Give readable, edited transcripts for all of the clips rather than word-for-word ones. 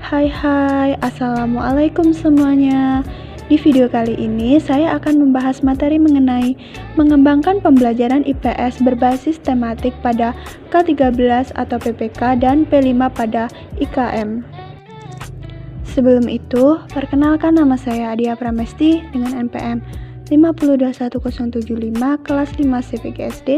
Hai, Assalamualaikum semuanya. Di video kali ini saya akan membahas materi mengenai mengembangkan pembelajaran IPS berbasis tematik pada K13 atau PPK dan P5 pada IKM. Sebelum itu, perkenalkan nama saya Adia Pramesti dengan NPM 5021075 kelas 5 CPG SD,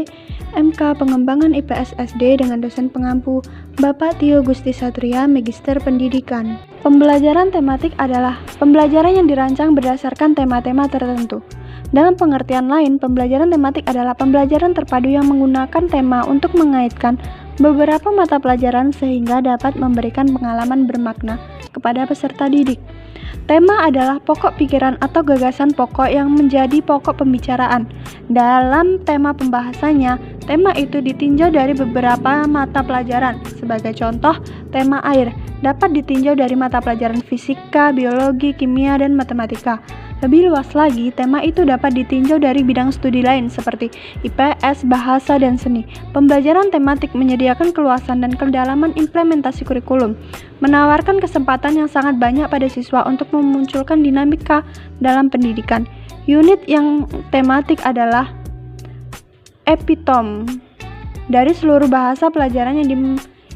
MK Pengembangan IPS SD dengan dosen pengampu Bapak Tio Gusti Satria, Magister Pendidikan. Pembelajaran tematik adalah pembelajaran yang dirancang berdasarkan tema-tema tertentu. Dalam pengertian lain, pembelajaran tematik adalah pembelajaran terpadu yang menggunakan tema untuk mengaitkan beberapa mata pelajaran sehingga dapat memberikan pengalaman bermakna kepada peserta didik. Tema adalah pokok pikiran atau gagasan pokok yang menjadi pokok pembicaraan. Dalam tema pembahasannya, tema itu ditinjau dari beberapa mata pelajaran. Sebagai contoh, tema air dapat ditinjau dari mata pelajaran fisika, biologi, kimia, dan matematika. Lebih luas lagi, tema itu dapat ditinjau dari bidang studi lain seperti IPS, bahasa, dan seni. Pembelajaran tematik menyediakan keluasan dan kedalaman implementasi kurikulum, menawarkan kesempatan yang sangat banyak pada siswa untuk memunculkan dinamika dalam pendidikan. Unit yang tematik adalah epitome dari seluruh bahasa pelajaran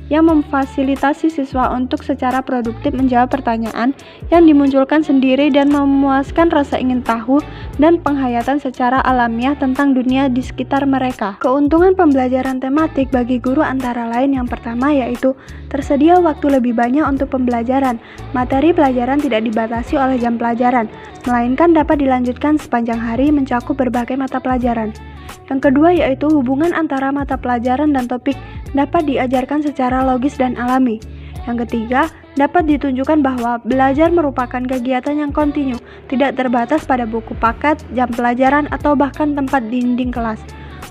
yang memfasilitasi siswa untuk secara produktif menjawab pertanyaan yang dimunculkan sendiri dan memuaskan rasa ingin tahu dan penghayatan secara alamiah tentang dunia di sekitar mereka. Keuntungan pembelajaran tematik bagi guru antara lain yang pertama yaitu tersedia waktu lebih banyak untuk pembelajaran. Materi pelajaran tidak dibatasi oleh jam pelajaran, melainkan dapat dilanjutkan sepanjang hari mencakup berbagai mata pelajaran. Yang kedua yaitu hubungan antara mata pelajaran dan topik dapat diajarkan secara logis dan alami. Yang ketiga, dapat ditunjukkan bahwa belajar merupakan kegiatan yang kontinu, tidak terbatas pada buku paket, jam pelajaran, atau bahkan tempat dinding kelas.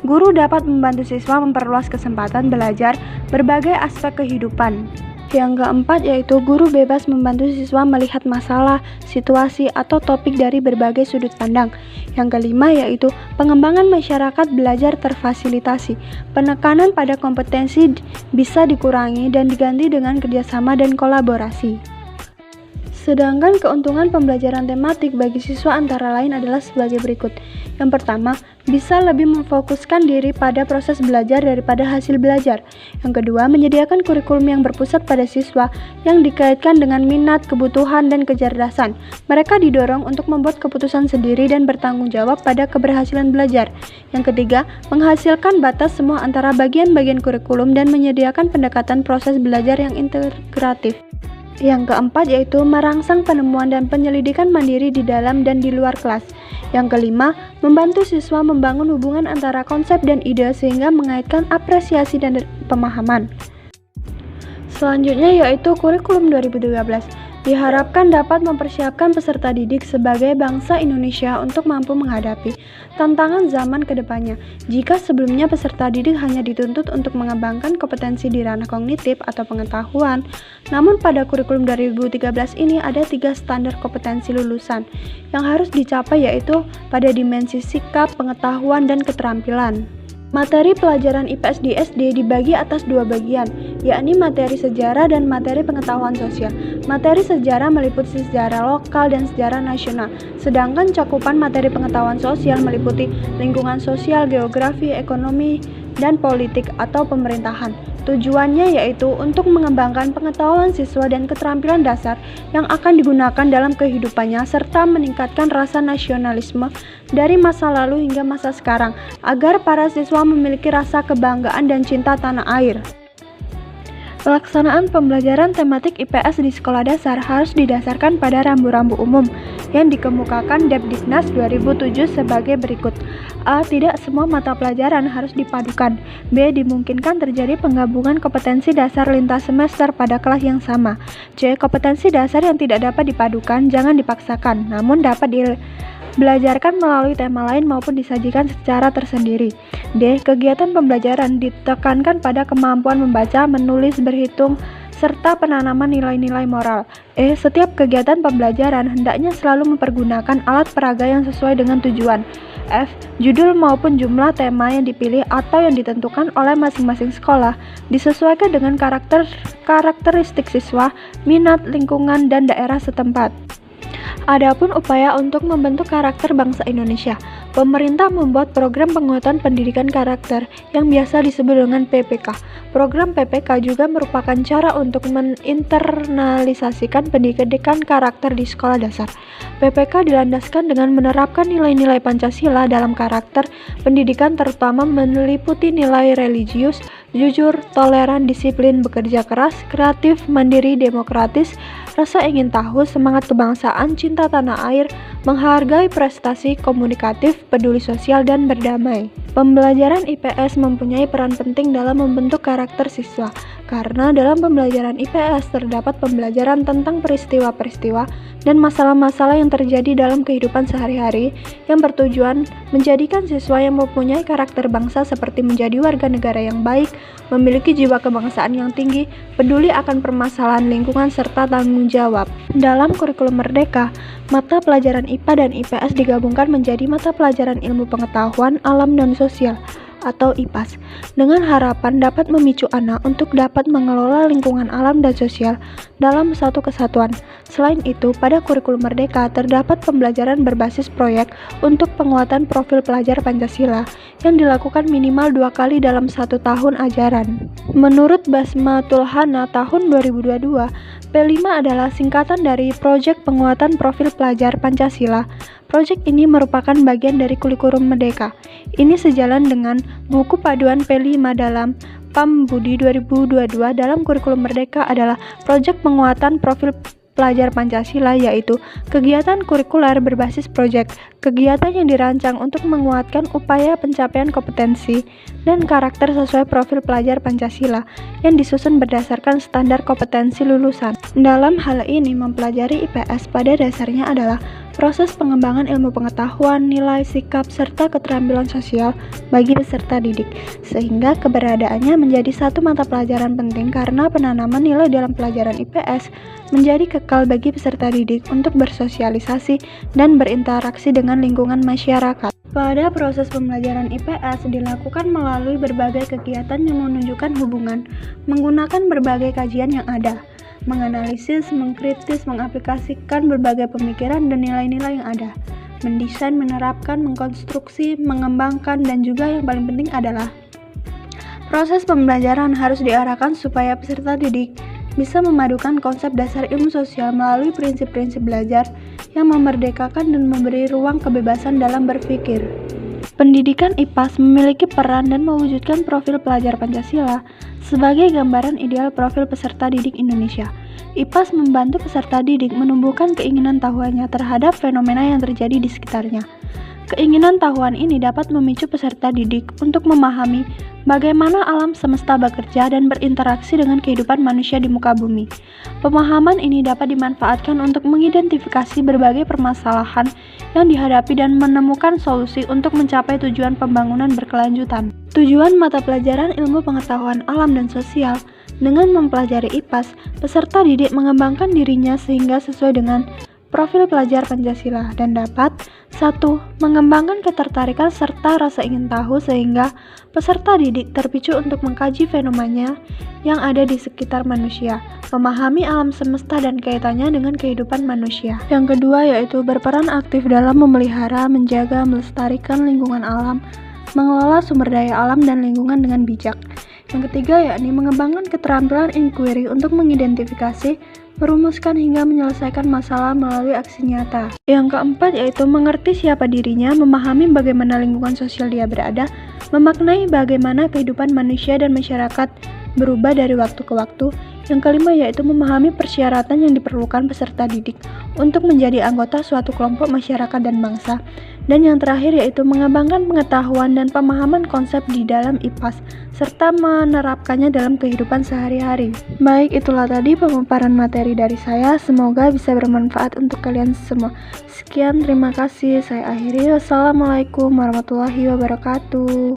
Guru dapat membantu siswa memperluas kesempatan belajar berbagai aspek kehidupan. Yang keempat yaitu guru bebas membantu siswa melihat masalah, situasi, atau topik dari berbagai sudut pandang. Yang kelima yaitu pengembangan masyarakat belajar terfasilitasi. Penekanan pada kompetensi bisa dikurangi dan diganti dengan kerjasama dan kolaborasi. Sedangkan keuntungan pembelajaran tematik bagi siswa antara lain adalah sebagai berikut. Yang pertama, bisa lebih memfokuskan diri pada proses belajar daripada hasil belajar. Yang kedua, menyediakan kurikulum yang berpusat pada siswa yang dikaitkan dengan minat, kebutuhan, dan kecerdasan. Mereka didorong untuk membuat keputusan sendiri dan bertanggung jawab pada keberhasilan belajar. Yang ketiga, menghasilkan batas semua antara bagian-bagian kurikulum dan menyediakan pendekatan proses belajar yang integratif. Yang keempat yaitu merangsang penemuan dan penyelidikan mandiri di dalam dan di luar kelas. Yang kelima, membantu siswa membangun hubungan antara konsep dan ide sehingga mengaitkan apresiasi dan pemahaman. Selanjutnya yaitu kurikulum 2013. Diharapkan dapat mempersiapkan peserta didik sebagai bangsa Indonesia untuk mampu menghadapi tantangan zaman kedepannya. Jika sebelumnya peserta didik hanya dituntut untuk mengembangkan kompetensi di ranah kognitif atau pengetahuan, namun pada kurikulum 2013 ini ada 3 standar kompetensi lulusan yang harus dicapai yaitu pada dimensi sikap, pengetahuan, dan keterampilan. Materi pelajaran IPS di SD dibagi atas 2 bagian, yakni materi sejarah dan materi pengetahuan sosial. Materi sejarah meliputi sejarah lokal dan sejarah nasional, sedangkan cakupan materi pengetahuan sosial meliputi lingkungan sosial, geografi, ekonomi, dan politik atau pemerintahan. Tujuannya yaitu untuk mengembangkan pengetahuan siswa dan keterampilan dasar yang akan digunakan dalam kehidupannya serta meningkatkan rasa nasionalisme dari masa lalu hingga masa sekarang agar para siswa memiliki rasa kebanggaan dan cinta tanah air. Pelaksanaan pembelajaran tematik IPS di sekolah dasar harus didasarkan pada rambu-rambu umum yang dikemukakan Depdiknas 2007 sebagai berikut. A. Tidak semua mata pelajaran harus dipadukan. B. Dimungkinkan terjadi penggabungan kompetensi dasar lintas semester pada kelas yang sama. C. Kompetensi dasar yang tidak dapat dipadukan jangan dipaksakan, namun dapat belajarkan melalui tema lain maupun disajikan secara tersendiri. D. Kegiatan pembelajaran ditekankan pada kemampuan membaca, menulis, berhitung, serta penanaman nilai-nilai moral. E. Setiap kegiatan pembelajaran hendaknya selalu mempergunakan alat peraga yang sesuai dengan tujuan. F. Judul maupun jumlah tema yang dipilih atau yang ditentukan oleh masing-masing sekolah disesuaikan dengan karakteristik siswa, minat, lingkungan, dan daerah setempat. Adapun upaya untuk membentuk karakter bangsa Indonesia, pemerintah membuat program penguatan pendidikan karakter yang biasa disebut dengan PPK. Program PPK juga merupakan cara untuk menginternalisasikan pendidikan karakter di sekolah dasar. PPK dilandaskan dengan menerapkan nilai-nilai Pancasila dalam karakter pendidikan, terutama meliputi nilai religius, jujur, toleran, disiplin, bekerja keras, kreatif, mandiri, demokratis, rasa ingin tahu, semangat kebangsaan, cinta tanah air, menghargai prestasi, komunikatif, peduli sosial, dan berdamai. Pembelajaran IPS mempunyai peran penting dalam membentuk karakter siswa, karena dalam pembelajaran IPS terdapat pembelajaran tentang peristiwa-peristiwa dan masalah-masalah yang terjadi dalam kehidupan sehari-hari yang bertujuan menjadikan siswa yang mempunyai karakter bangsa seperti menjadi warga negara yang baik, memiliki jiwa kebangsaan yang tinggi, peduli akan permasalahan lingkungan, serta tanggung jawab. Dalam kurikulum Merdeka, mata pelajaran IPA dan IPS digabungkan menjadi mata pelajaran ilmu pengetahuan, alam, dan sosial atau IPAS, dengan harapan dapat memicu anak untuk dapat mengelola lingkungan alam dan sosial dalam satu kesatuan. Selain itu, pada kurikulum Merdeka terdapat pembelajaran berbasis proyek untuk penguatan profil pelajar Pancasila yang dilakukan minimal 2 kali dalam 1 tahun ajaran. Menurut Basmatul Hana tahun 2022, P5 adalah singkatan dari Proyek Penguatan Profil Pelajar Pancasila. Proyek ini merupakan bagian dari kurikulum Merdeka. Ini sejalan dengan buku paduan P5 dalam PAM Budi 2022 dalam kurikulum Merdeka adalah Proyek Penguatan Profil Pelajar Pancasila, yaitu kegiatan kurikuler berbasis proyek, kegiatan yang dirancang untuk menguatkan upaya pencapaian kompetensi dan karakter sesuai profil pelajar Pancasila yang disusun berdasarkan standar kompetensi lulusan. Dalam hal ini, mempelajari IPS pada dasarnya adalah proses pengembangan ilmu pengetahuan, nilai, sikap, serta keterampilan sosial bagi peserta didik, sehingga keberadaannya menjadi satu mata pelajaran penting karena penanaman nilai dalam pelajaran IPS menjadi kekal bagi peserta didik untuk bersosialisasi dan berinteraksi dengan lingkungan masyarakat. Pada proses pembelajaran IPS dilakukan melalui berbagai kegiatan yang menunjukkan hubungan, menggunakan berbagai kajian yang ada, menganalisis, mengkritis, mengaplikasikan berbagai pemikiran dan nilai-nilai yang ada, mendesain, menerapkan, mengkonstruksi, mengembangkan, dan juga yang paling penting adalah proses pembelajaran harus diarahkan supaya peserta didik bisa memadukan konsep dasar ilmu sosial melalui prinsip-prinsip belajar yang memerdekakan dan memberi ruang kebebasan dalam berpikir. Pendidikan IPAS memiliki peran dan mewujudkan profil pelajar Pancasila sebagai gambaran ideal profil peserta didik Indonesia. IPAS membantu peserta didik menumbuhkan keinginan tahuannya terhadap fenomena yang terjadi di sekitarnya. Keinginan tahuan ini dapat memicu peserta didik untuk memahami bagaimana alam semesta bekerja dan berinteraksi dengan kehidupan manusia di muka bumi. Pemahaman ini dapat dimanfaatkan untuk mengidentifikasi berbagai permasalahan yang dihadapi dan menemukan solusi untuk mencapai tujuan pembangunan berkelanjutan. Tujuan mata pelajaran ilmu pengetahuan alam dan sosial dengan mempelajari IPAS, peserta didik mengembangkan dirinya sehingga sesuai dengan profil pelajar Pancasila dan dapat 1. Mengembangkan ketertarikan serta rasa ingin tahu sehingga peserta didik terpicu untuk mengkaji fenomena yang ada di sekitar manusia, memahami alam semesta dan kaitannya dengan kehidupan manusia. Yang kedua yaitu berperan aktif dalam memelihara, menjaga, melestarikan lingkungan alam, mengelola sumber daya alam dan lingkungan dengan bijak. Yang ketiga yakni mengembangkan keterampilan inquiry untuk mengidentifikasi, merumuskan hingga menyelesaikan masalah melalui aksi nyata. Yang keempat yaitu mengerti siapa dirinya, memahami bagaimana lingkungan sosial dia berada, memaknai bagaimana kehidupan manusia dan masyarakat berubah dari waktu ke waktu. Yang kelima yaitu memahami persyaratan yang diperlukan peserta didik untuk menjadi anggota suatu kelompok masyarakat dan bangsa. Dan yang terakhir yaitu mengembangkan pengetahuan dan pemahaman konsep di dalam IPAS serta menerapkannya dalam kehidupan sehari-hari. Baik, itulah tadi pemaparan materi dari saya. Semoga bisa bermanfaat untuk kalian semua. Sekian, terima kasih. Saya akhiri. Wassalamualaikum warahmatullahi wabarakatuh.